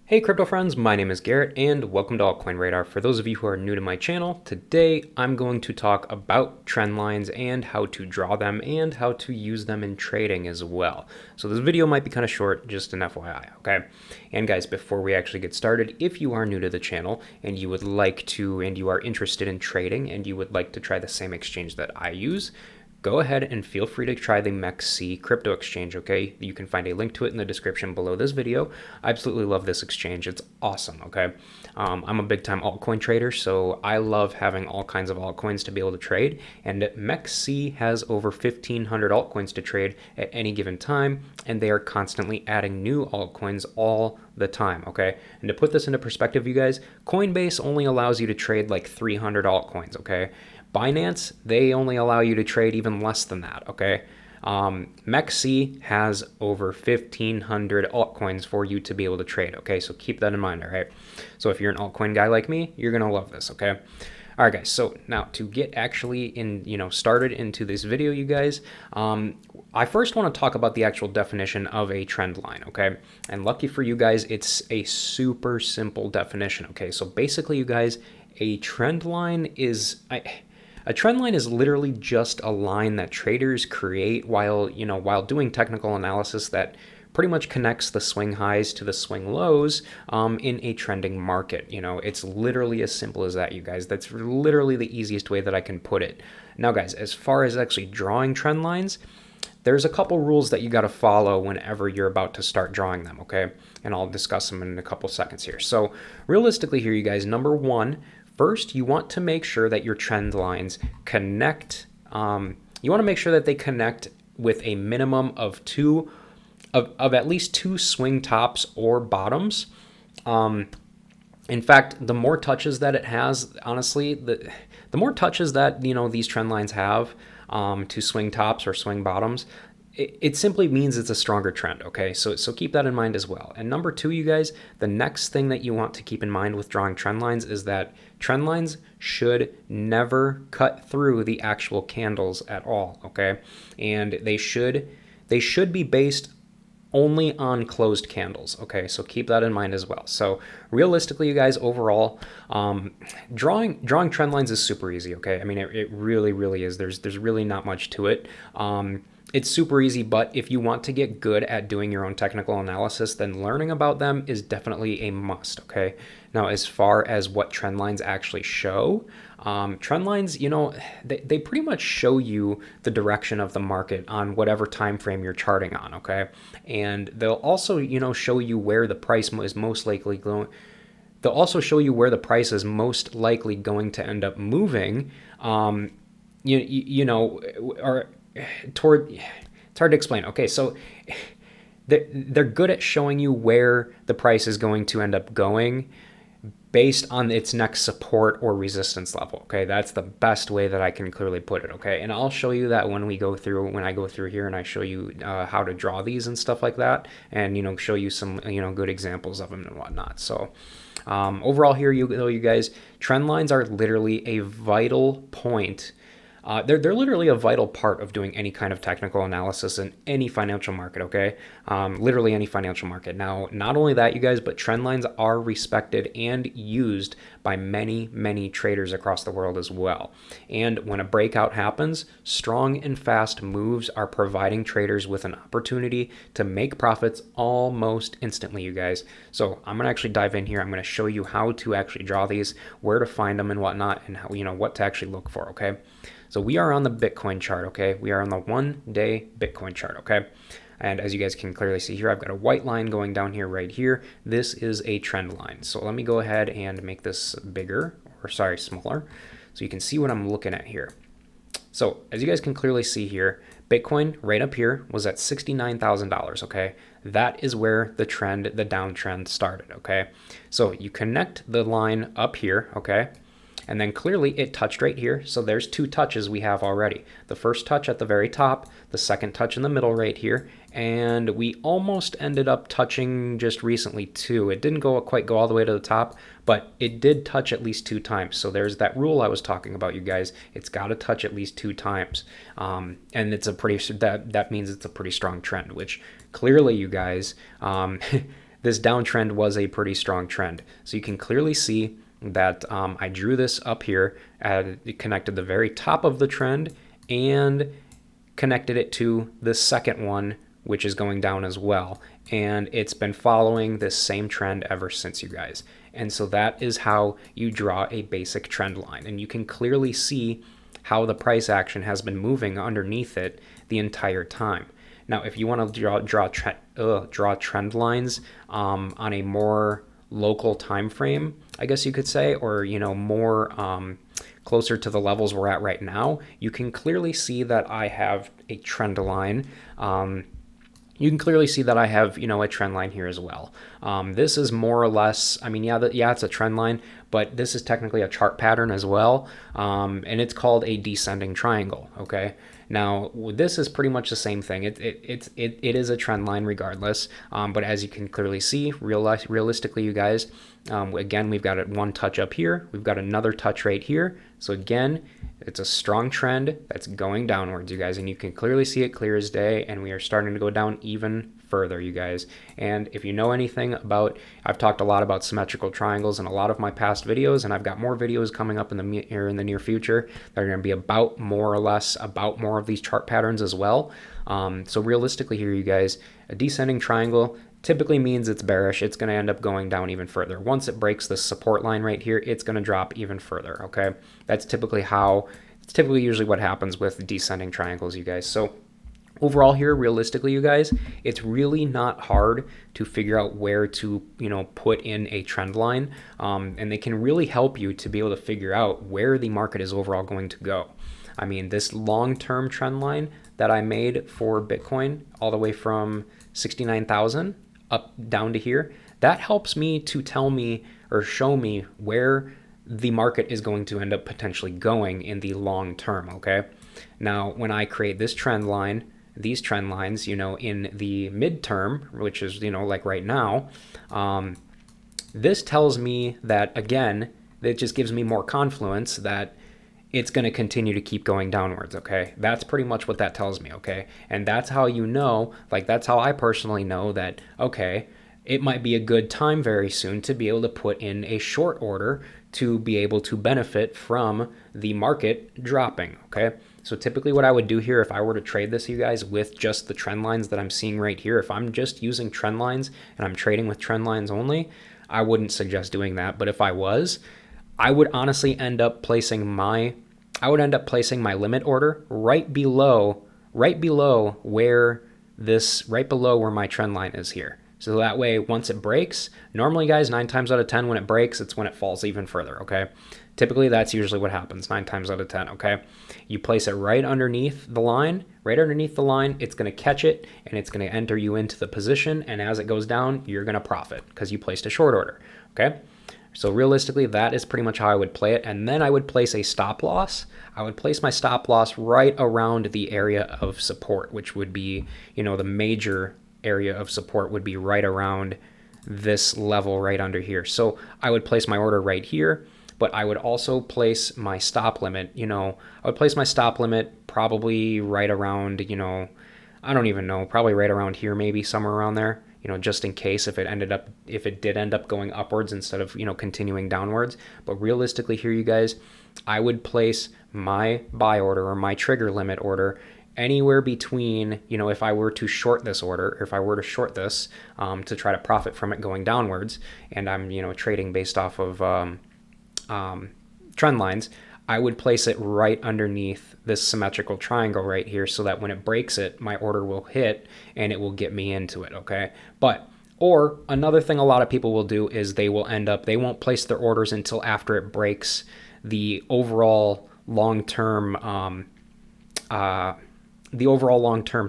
Hey crypto friends, my name is Garrett and welcome to Altcoin Radar. For those of you who are new to my channel, today I'm going to talk about trend lines and how to draw them and how to use them in trading as well. So this video might be kind of short, just an FYI, okay? And guys, before we actually get started, if you are new to the channel and you would like to, and you are interested in trading and you would like to try the same exchange that I use, go ahead and feel free to try the MEXC crypto exchange, okay? You can find a link to it in the description below this video. I absolutely love this exchange. It's awesome, okay? I'm a big-time altcoin trader, so I love having all kinds of altcoins to be able to trade, and MEXC has over 1,500 altcoins to trade at any given time, and they are constantly adding new altcoins all the time, okay? And to put this into perspective, you guys, Coinbase only allows you to trade like 300 altcoins, okay? Binance, they only allow you to trade even less than that, okay? MEXC has over 1,500 altcoins for you to be able to trade, okay? So keep that in mind, all right? So if you're an altcoin guy like me, you're gonna love this, okay? All right, guys, so now to get actually started into this video, you guys, I first want to talk about the actual definition of a trend line, okay? And lucky for you guys, it's a super simple definition, okay? So basically, you guys, a trend line is... A trend line is literally just a line that traders create while doing technical analysis that pretty much connects the swing highs to the swing lows in a trending market. It's literally as simple as that, you guys. That's literally the easiest way that I can put it. Now, guys, as far as actually drawing trend lines, there's a couple rules that you got to follow whenever you're about to start drawing them, okay? And I'll discuss them in a couple seconds here. So realistically here, you guys, number one, first, you want to make sure that your trend lines connect. You want to make sure that they connect with a minimum of at least two swing tops or bottoms. In fact, the more touches that it has, honestly, the more touches that these trend lines have to swing tops or swing bottoms, it simply means it's a stronger trend, okay? So keep that in mind as well. And number two, you guys, the next thing that you want to keep in mind with drawing trend lines is that trend lines should never cut through the actual candles at all, okay? And they should be based only on closed candles, okay? So keep that in mind as well. So realistically, you guys, overall, drawing trend lines is super easy, okay? I mean, it really, really is. There's really not much to it. It's super easy, but if you want to get good at doing your own technical analysis, then learning about them is definitely a must, okay? Now, as far as what trend lines actually show, trend lines, they pretty much show you the direction of the market on whatever time frame you're charting on, okay? And they'll also, show you where the price is most likely going. They'll also show you where the price is most likely going to end up moving, or toward, it's hard to explain. Okay, so they're good at showing you where the price is going to end up going based on its next support or resistance level. Okay, that's the best way that I can clearly put it. Okay, and I'll show you that when I go through here and I show you how to draw these and stuff like that, and show you some good examples of them and whatnot. So overall here, you guys, trend lines are literally a vital point. They're literally a vital part of doing any kind of technical analysis in any financial market, okay? Literally any financial market. Now, not only that, you guys, but trend lines are respected and used by many, many traders across the world as well. And when a breakout happens, strong and fast moves are providing traders with an opportunity to make profits almost instantly, you guys. So I'm gonna actually dive in here. I'm gonna show you how to actually draw these, where to find them and whatnot, and how, what to actually look for, okay? So we are on the Bitcoin chart, okay? We are on the 1-day Bitcoin chart, okay? And as you guys can clearly see here, I've got a white line going down here right here. This is a trend line. So let me go ahead and make this bigger, smaller, so you can see what I'm looking at here. So as you guys can clearly see here, Bitcoin right up here was at $69,000, okay? That is where the downtrend started, okay? So you connect the line up here, okay? And then clearly it touched right here. So there's two touches we have already. The first touch at the very top, the second touch in the middle right here. And we almost ended up touching just recently too. It didn't quite go all the way to the top, but it did touch at least 2 times. So there's that rule I was talking about, you guys. It's got to touch at least 2 times. And it's that means it's a pretty strong trend, which clearly, you guys, this downtrend was a pretty strong trend. So you can clearly see that I drew this up here, it connected the very top of the trend and connected it to the second one, which is going down as well. And it's been following this same trend ever since, you guys. And so that is how you draw a basic trend line. And you can clearly see how the price action has been moving underneath it the entire time. Now, if you want to draw trend lines on a more local time frame, I guess you could say, or more closer to the levels we're at right now, you can clearly see that I have a trend line. You can clearly see that I have, a trend line here as well. This is more or less, it's a trend line, but this is technically a chart pattern as well. And it's called a descending triangle, okay? Now, this is pretty much the same thing. It is a trend line regardless, but as you can clearly see, realistically, you guys, again, we've got one touch up here. We've got another touch right here. So again, it's a strong trend that's going downwards, you guys, and you can clearly see it clear as day, and we are starting to go down even further, you guys. And if you know anything about, I've talked a lot about symmetrical triangles in a lot of my past videos, and I've got more videos coming up in the near future that are going to be about more of these chart patterns as well. So realistically here, you guys, a descending triangle typically means it's bearish. It's going to end up going down even further. Once it breaks the support line right here, it's going to drop even further, okay? It's typically usually what happens with descending triangles, you guys. So overall here, realistically, you guys, it's really not hard to figure out where to, put in a trend line, and they can really help you to be able to figure out where the market is overall going to go. I mean, this long-term trend line that I made for Bitcoin all the way from 69,000 up down to here, that helps me to tell me or show me where the market is going to end up potentially going in the long term, okay? Now, when I create this trend line, these trend lines, in the midterm, which is, like right now, this tells me that, again, it just gives me more confluence that it's going to continue to keep going downwards, okay? That's pretty much what that tells me, okay? And that's how that's how I personally know that, okay, it might be a good time very soon to be able to put in a short order to be able to benefit from the market dropping, okay? So typically what I would do here if I were to trade this, you guys, with just the trend lines that I'm seeing right here, if I'm just using trend lines and I'm trading with trend lines only, I wouldn't suggest doing that. But if I was, I would honestly end up placing my limit order right below where my trend line is here. So that way, once it breaks, normally, guys, 9 times out of 10, when it breaks, it's when it falls even further, okay? Typically, that's usually what happens 9 times out of 10, okay? You place it right underneath the line. It's going to catch it, and it's going to enter you into the position, and as it goes down, you're going to profit because you placed a short order, okay? So realistically, that is pretty much how I would play it. And then I would place a stop loss. I would place my stop loss right around the area of support, which would be, the major area of support would be right around this level right under here. So I would place my order right here, but I would also place my stop limit, I would place my stop limit probably right around, I don't even know, probably right around here, maybe somewhere around there. Just in case if it did end up going upwards instead of, continuing downwards. But realistically here, you guys, I would place my buy order or my trigger limit order anywhere between, if I were to short this order, or if I were to short this to try to profit from it going downwards, and I'm, trading based off of trend lines, I would place it right underneath this symmetrical triangle right here so that when it breaks it, my order will hit and it will get me into it, okay? Or another thing a lot of people will do is they won't place their orders until after it breaks the overall long-term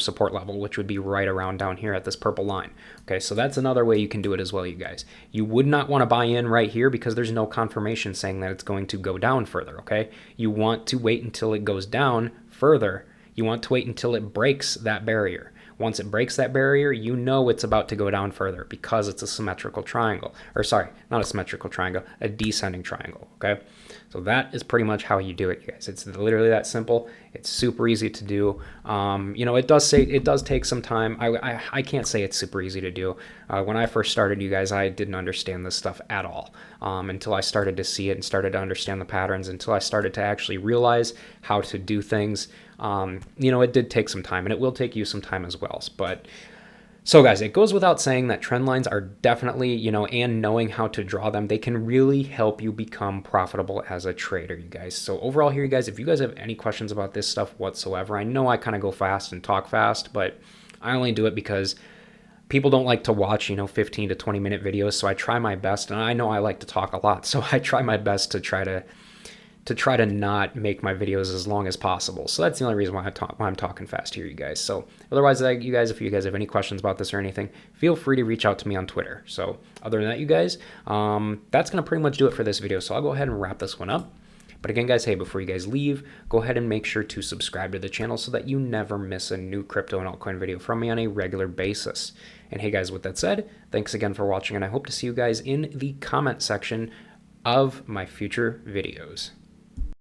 support level, which would be right around down here at this purple line. Okay, so that's another way you can do it as well, you guys. You would not want to buy in right here because there's no confirmation saying that it's going to go down further, okay? You want to wait until it goes down further. You want to wait until it breaks that barrier. Once it breaks that barrier, you know it's about to go down further because it's a symmetrical triangle. Or sorry, not a symmetrical triangle, a descending triangle, okay? So that is pretty much how you do it, you guys. It's literally that simple. It's super easy to do. It does take some time. I can't say it's super easy to do. When I first started, you guys, I didn't understand this stuff at all until I started to see it and started to understand the patterns, until I started to actually realize how to do things. It did take some time, and it will take you some time as well. So guys, it goes without saying that trend lines are definitely, and knowing how to draw them, they can really help you become profitable as a trader, you guys. So overall here, you guys, if you guys have any questions about this stuff whatsoever, I know I kind of go fast and talk fast, but I only do it because people don't like to watch, 15 to 20 minute videos. So I try my best, and I know I like to talk a lot. So I try my best to try to not make my videos as long as possible. So that's the only reason why I'm talking fast here, you guys. So otherwise, if you guys have any questions about this or anything, feel free to reach out to me on Twitter. So other than that, you guys, that's going to pretty much do it for this video. So I'll go ahead and wrap this one up. But again, guys, hey, before you guys leave, go ahead and make sure to subscribe to the channel so that you never miss a new crypto and altcoin video from me on a regular basis. And hey, guys, with that said, thanks again for watching, and I hope to see you guys in the comment section of my future videos.